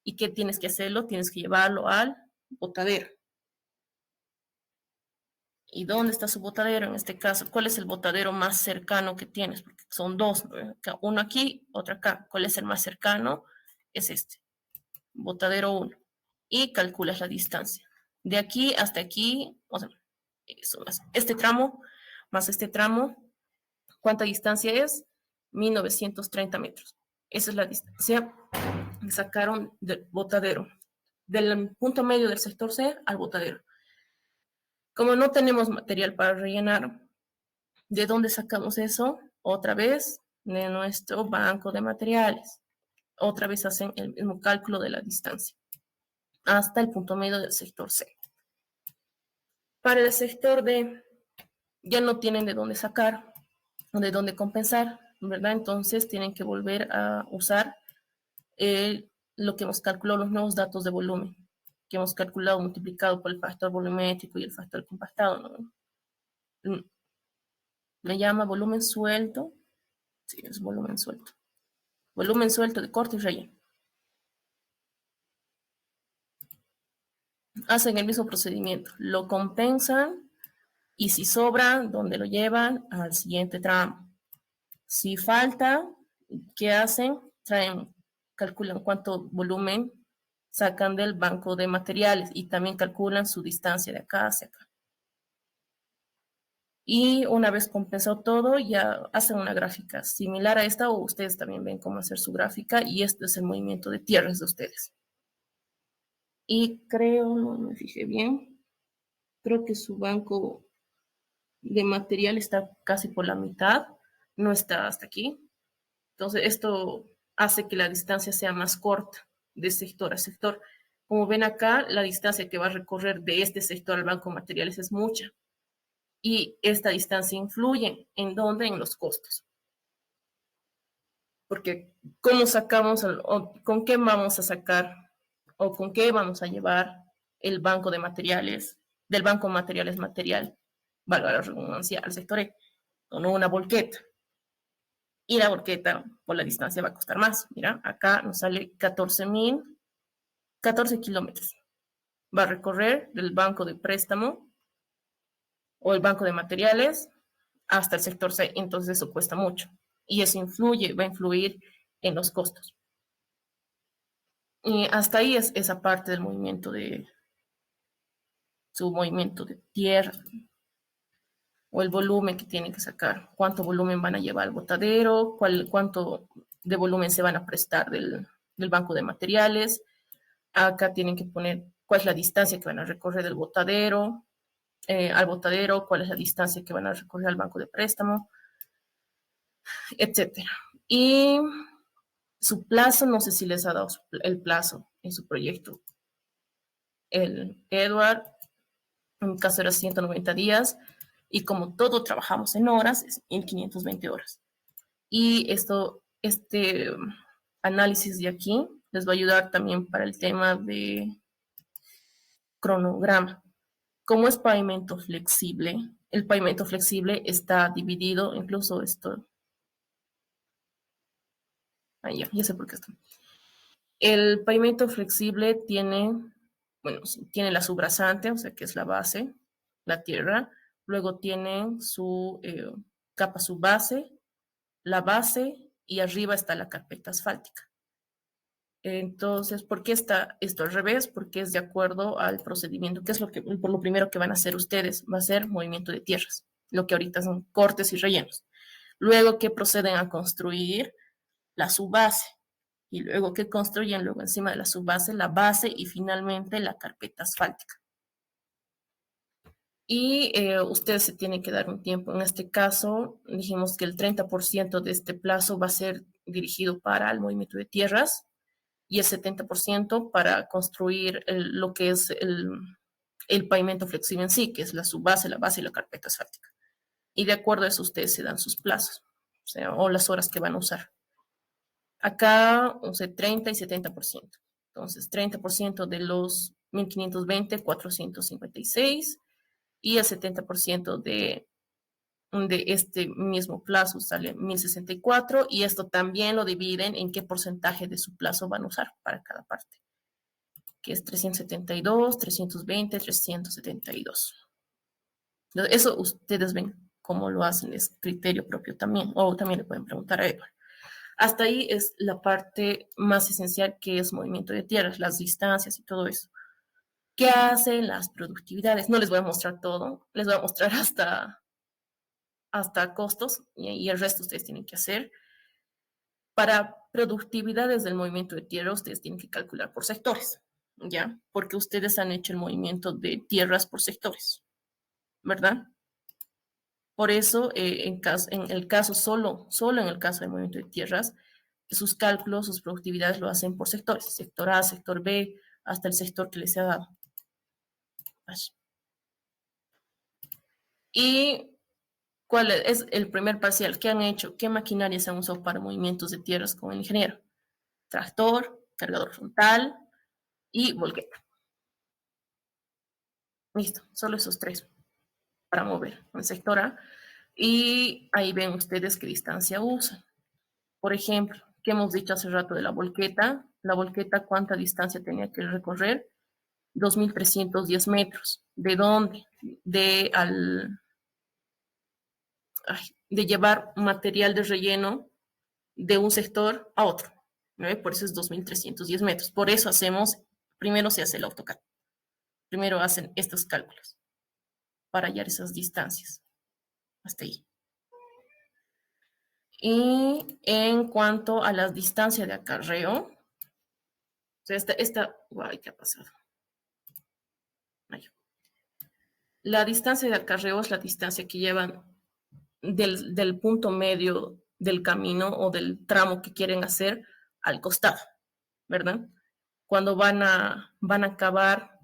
¿Y qué tienes que hacerlo? Tienes que llevarlo al botadero. ¿Y dónde está su botadero en este caso? ¿Cuál es el botadero más cercano que tienes? Porque son dos, ¿no? Uno aquí, otro acá. ¿Cuál es el más cercano? Es este, botadero 1. Y calculas la distancia. De aquí hasta aquí, o sea, eso más este tramo, más este tramo, ¿cuánta distancia es? 1.930 metros. Esa es la distancia que sacaron del botadero, del punto medio del sector C al botadero. Como no tenemos material para rellenar, ¿de dónde sacamos eso? Otra vez, de nuestro banco de materiales. Otra vez hacen el mismo cálculo de la distancia hasta el punto medio del sector C. Para el sector D ya no tienen de dónde sacar o de dónde compensar, ¿verdad? Entonces tienen que volver a usar lo que hemos calculado, los nuevos datos de volumen, que hemos calculado multiplicado por el factor volumétrico y el factor compactado, ¿no? Me llama volumen suelto. Sí, es volumen suelto. Volumen suelto de corte y relleno. Hacen el mismo procedimiento. Lo compensan y si sobra, ¿dónde lo llevan? Al siguiente tramo. Si falta, ¿qué hacen? Calculan cuánto volumen sacan del banco de materiales y también calculan su distancia de acá hacia acá. Y una vez compensado todo, ya hacen una gráfica similar a esta, o ustedes también ven cómo hacer su gráfica, y este es el movimiento de tierras de ustedes. Y creo, no me fijé bien, creo que su banco de material está casi por la mitad, no está hasta aquí. Entonces, esto hace que la distancia sea más corta de sector a sector. Como ven acá, la distancia que va a recorrer de este sector al banco de materiales es mucha. Y esta distancia influye en dónde, en los costos. Porque ¿cómo sacamos, o con qué vamos a sacar, o con qué vamos a llevar el banco de materiales, del banco de materiales material, valga la redundancia, al sector E, con una volqueta? Y la volqueta por la distancia va a costar más. Mira, acá nos sale 14 kilómetros. Va a recorrer del banco de préstamo o el banco de materiales hasta el sector C. Entonces eso cuesta mucho. Y eso va a influir en los costos. Y hasta ahí es esa parte del movimiento de su movimiento de tierra o el volumen que tienen que sacar. Cuánto volumen van a llevar al botadero, cuánto de volumen se van a prestar del banco de materiales. Acá tienen que poner cuál es la distancia que van a recorrer del botadero al botadero, cuál es la distancia que van a recorrer al banco de préstamo, etcétera. Y su plazo, no sé si les ha dado el plazo en su proyecto. El Edward, en mi caso era 190 días, y como todo trabajamos en horas, es 1520 horas. Y este análisis de aquí les va a ayudar también para el tema de cronograma. Como es pavimento flexible, el pavimento flexible está dividido, incluso esto. Ya sé por qué está. El pavimento flexible tiene, bueno, tiene la subrasante, o sea que es la base, la tierra. Luego tiene su capa subbase, la base y arriba está la carpeta asfáltica. Entonces, ¿por qué está esto al revés? Porque es de acuerdo al procedimiento, que es por lo primero que van a hacer ustedes, va a ser movimiento de tierras, lo que ahorita son cortes y rellenos. Luego que proceden a construir la subbase, y luego que construyen luego encima de la subbase, la base y finalmente la carpeta asfáltica. Y ustedes se tienen que dar un tiempo. En este caso, dijimos que el 30% de este plazo va a ser dirigido para el movimiento de tierras, y el 70% para construir lo que es el pavimento flexible en sí, que es la subbase, la base y la carpeta asfáltica. Y de acuerdo a eso ustedes se dan sus plazos, o las horas que van a usar. Acá, 30 y 70%. Entonces, 30% de los 1520, 456, y el 70% de este mismo plazo sale 1064, y esto también lo dividen en qué porcentaje de su plazo van a usar para cada parte, que es 372, 320, 372. Entonces, eso ustedes ven cómo lo hacen, es criterio propio también, o también le pueden preguntar a Edward. Hasta ahí es la parte más esencial, que es movimiento de tierras, las distancias y todo eso. ¿Qué hacen las productividades? No les voy a mostrar todo, les voy a mostrar hasta costos, y el resto ustedes tienen que hacer. Para productividades del movimiento de tierra, ustedes tienen que calcular por sectores, ¿ya? Porque ustedes han hecho el movimiento de tierras por sectores, ¿verdad? Por eso, en el caso solo en el caso de movimiento de tierras, sus cálculos, sus productividades lo hacen por sectores, sector A, sector B, hasta el sector que les ha dado. ¿Y cuál es el primer parcial? ¿Qué han hecho? ¿Qué maquinaria se han usado para movimientos de tierras con el ingeniero? Tractor, cargador frontal y volqueta. Listo, solo esos tres para mover el sector A. Y ahí ven ustedes qué distancia usan. Por ejemplo, ¿qué hemos dicho hace rato de la volqueta? La volqueta, ¿cuánta distancia tenía que recorrer? 2.310 metros. ¿De dónde? De llevar material de relleno de un sector a otro. ¿No? Por eso es 2.310 metros. Por eso primero se hace el AutoCAD. Primero hacen estos cálculos para hallar esas distancias. Hasta ahí. Y en cuanto a las distancias de acarreo, ¿qué ha pasado? La distancia de acarreo es la distancia que llevan del punto medio del camino o del tramo que quieren hacer al costado, ¿verdad? Cuando van a acabar,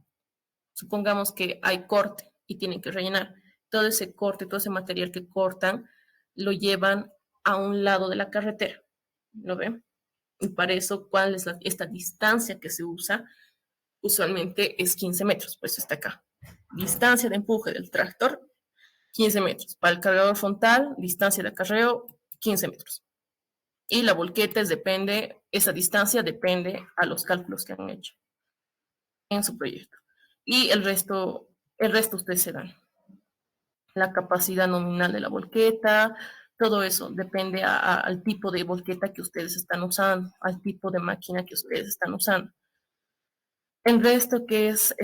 supongamos que hay corte y tienen que rellenar. Todo ese corte, todo ese material que cortan, lo llevan a un lado de la carretera, ¿lo ven? Y para eso, ¿cuál es esta distancia que se usa? Usualmente es 15 metros, pues está acá. Distancia de empuje del tractor, 15 metros. Para el cargador frontal, distancia de acarreo, 15 metros. Y la volqueta esa distancia depende a los cálculos que han hecho en su proyecto. Y el resto ustedes se dan. La capacidad nominal de la volqueta, todo eso depende al tipo de volqueta que ustedes están usando, al tipo de máquina que ustedes están usando. El resto que es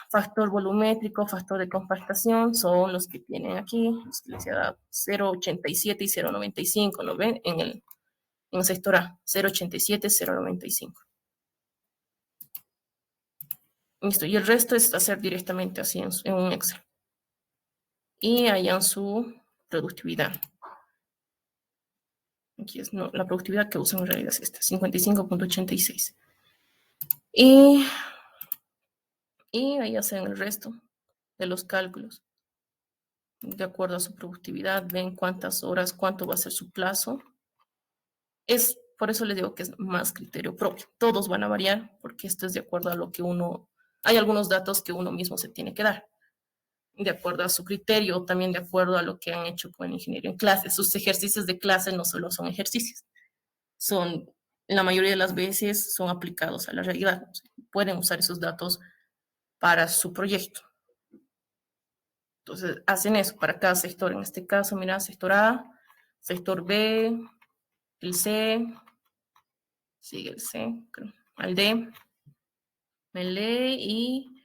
factor volumétrico, factor de compactación, son los que tienen aquí, los que les he dado 0,87 y 0,95, ¿lo ven? En el sector A, 0,87, 0,95. Listo, y el resto es hacer directamente así en un Excel. Y hayan su productividad. Aquí es, no, la productividad que usan en realidad es esta, 55.86. Y ahí hacen el resto de los cálculos. De acuerdo a su productividad, ven cuántas horas, cuánto va a ser su plazo. Por eso les digo que es más criterio propio. Todos van a variar porque esto es de acuerdo a lo que hay algunos datos que uno mismo se tiene que dar. De acuerdo a su criterio, también de acuerdo a lo que han hecho con el ingeniero en clase. Sus ejercicios de clase no solo son ejercicios, la mayoría de las veces son aplicados a la realidad. Pueden usar esos datos para su proyecto. Entonces, hacen eso para cada sector. En este caso, mira, sector A, sector B, el C, sigue el C, al D, el E, y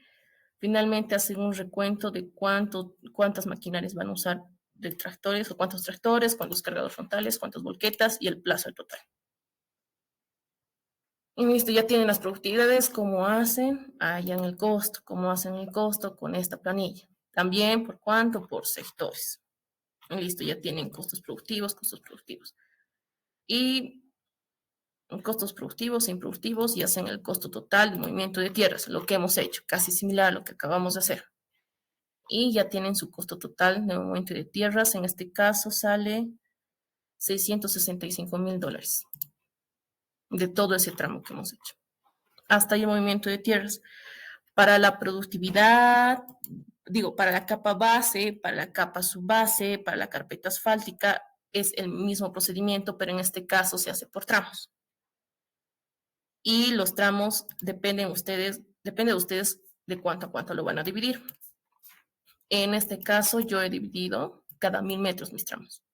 finalmente hacen un recuento de cuántas maquinarias van a usar de tractores, o cuántos tractores, cuántos cargadores frontales, cuántas volquetas y el plazo total. Y listo, ya tienen las productividades, cómo hacen, hallan el costo, cómo hacen el costo con esta planilla. También por cuánto, por sectores. Y listo, ya tienen costos productivos. Y costos productivos e improductivos y hacen el costo total de movimiento de tierras, lo que hemos hecho, casi similar a lo que acabamos de hacer. Y ya tienen su costo total de movimiento de tierras, en este caso sale $665,000 de todo ese tramo que hemos hecho. Hasta ahí el movimiento de tierras. Para la productividad, para la capa base, para la capa subbase, para la carpeta asfáltica, es el mismo procedimiento, pero en este caso se hace por tramos. Y los tramos depende de ustedes de cuánto a cuánto lo van a dividir. En este caso yo he dividido cada 1.000 metros mis tramos.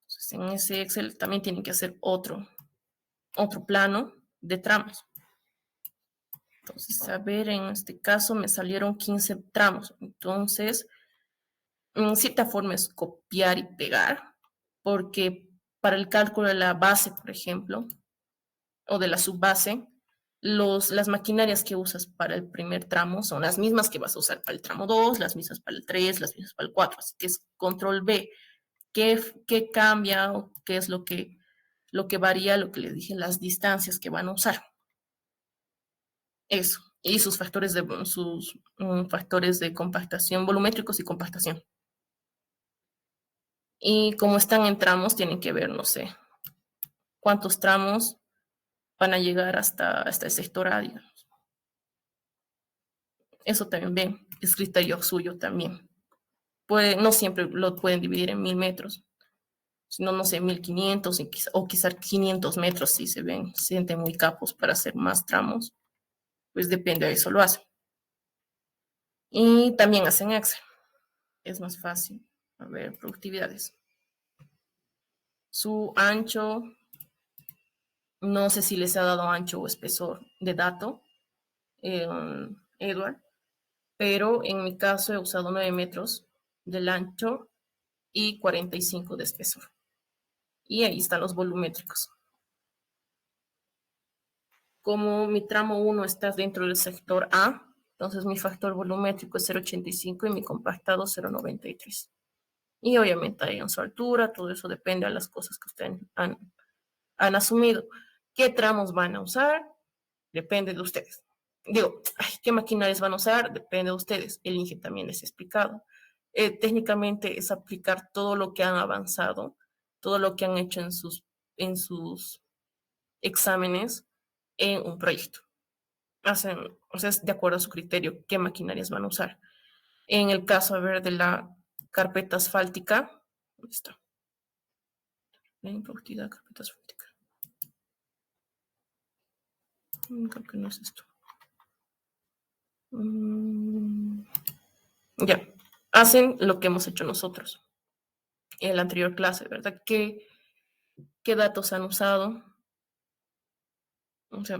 Entonces en ese Excel también tienen que hacer otro plano de tramos. Entonces, a ver, en este caso me salieron 15 tramos. Entonces, cierta forma es copiar y pegar, porque para el cálculo de la base, por ejemplo, o de la subbase, Las maquinarias que usas para el primer tramo son las mismas que vas a usar para el tramo 2, las mismas para el 3, las mismas para el 4. Así que es control B. ¿Qué cambia o qué es lo que varía? Lo que les dije, las distancias que van a usar. Eso. Y factores de compactación, volumétricos y compactación. Y como están en tramos, tienen que ver, no sé, cuántos tramos van a llegar hasta el sector A, digamos. Eso también ven, es criterio suyo también. No siempre lo pueden dividir en 1000 metros, sino, no sé, 1500 o quizás 500 metros si se sienten muy capos para hacer más tramos, pues depende de eso lo hacen. Y también hacen Excel, es más fácil. A ver, productividades. Su ancho, no sé si les ha dado ancho o espesor de dato, Edward, pero en mi caso he usado 9 metros del ancho y 45 de espesor. Y ahí están los volumétricos. Como mi tramo 1 está dentro del sector A, entonces mi factor volumétrico es 0,85 y mi compactado 0,93. Y obviamente ahí en su altura, todo eso depende de las cosas que ustedes han asumido. ¿Qué tramos van a usar? Depende de ustedes. Digo, ¿qué maquinarias van a usar? Depende de ustedes. El INGE también les ha explicado. Técnicamente es aplicar todo lo que han avanzado, todo lo que han hecho en sus exámenes en un proyecto. O sea, es de acuerdo a su criterio qué maquinarias van a usar. En el caso, a ver, de la carpeta asfáltica, ¿dónde está? La improductividad carpeta asfáltica. Creo que no es esto. Ya, hacen lo que hemos hecho nosotros en la anterior clase, ¿verdad? ¿Qué datos han usado? O sea,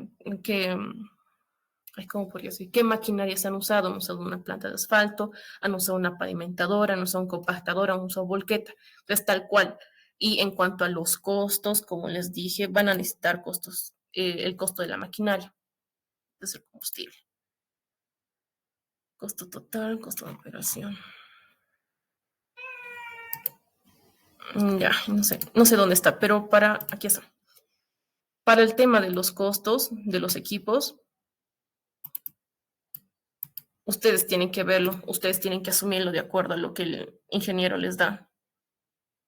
¿cómo podría decir? ¿Qué maquinarias han usado? Han usado una planta de asfalto, han usado una pavimentadora, han usado un compactador, han usado volqueta. Entonces, tal cual. Y en cuanto a los costos, como les dije, van a necesitar costos, el costo de la maquinaria, es el combustible. Costo total, costo de operación. Ya, no sé dónde está, pero aquí está. Para el tema de los costos de los equipos, ustedes tienen que verlo, ustedes tienen que asumirlo de acuerdo a lo que el ingeniero les da.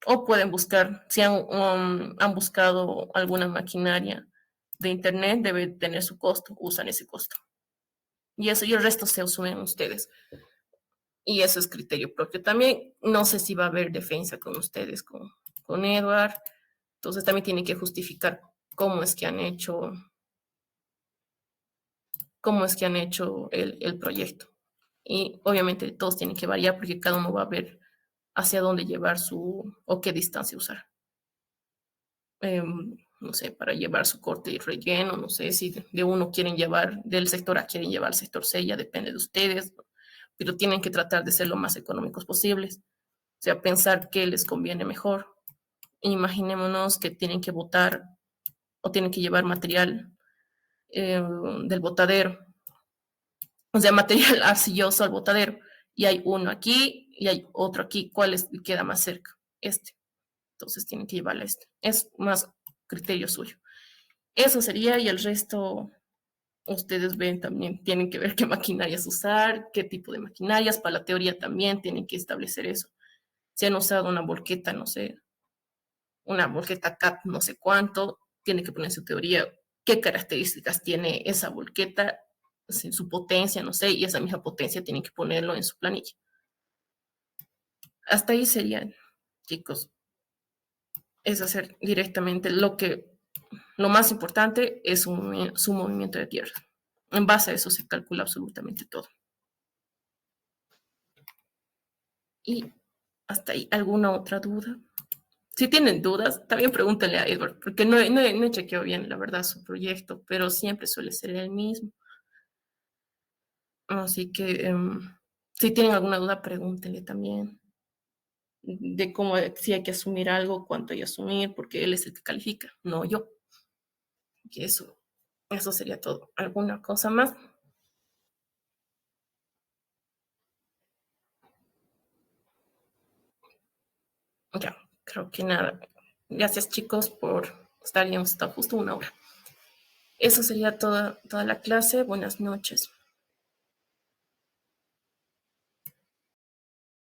O pueden buscar, si han buscado alguna maquinaria de internet, debe tener su costo, usan ese costo. Y el resto se asumen ustedes. Y eso es criterio propio. También no sé si va a haber defensa con ustedes, con Edward. Entonces también tienen que justificar cómo es que han hecho el proyecto. Y obviamente todos tienen que variar porque cada uno va a ver hacia dónde llevar o qué distancia usar. No sé, para llevar su corte y relleno, no sé si de uno quieren llevar, del sector A quieren llevar al sector C, ya depende de ustedes, pero tienen que tratar de ser lo más económicos posibles. O sea, pensar qué les conviene mejor. Imaginémonos que tienen que botar o tienen que llevar material del botadero, o sea, material arcilloso al botadero, y hay uno aquí y hay otro aquí. ¿Cuál queda más cerca? Este. Entonces tienen que llevarle este. Es más criterio suyo. Eso sería, y el resto ustedes ven también, tienen que ver qué maquinarias usar, qué tipo de maquinarias. Para la teoría también tienen que establecer eso. Si han usado una volqueta, no sé, una volqueta CAT no sé cuánto, tiene que poner su teoría, qué características tiene esa volqueta, su potencia, no sé, y esa misma potencia tienen que ponerlo en su planilla. Hasta ahí serían, chicos, es hacer directamente lo más importante es su movimiento de tierra. En base a eso se calcula absolutamente todo. Y hasta ahí, ¿alguna otra duda? Si tienen dudas, también pregúntenle a Edward, porque no he chequeado bien, la verdad, su proyecto, pero siempre suele ser el mismo. Así que si tienen alguna duda, pregúntenle también de cómo, si hay que asumir algo, cuánto hay que asumir, porque él es el que califica, no yo. Y eso Eso sería todo. ¿Alguna cosa más? Ya, creo que nada. Gracias, chicos, por estar ahí hasta justo una hora. Eso sería toda la clase. Buenas noches.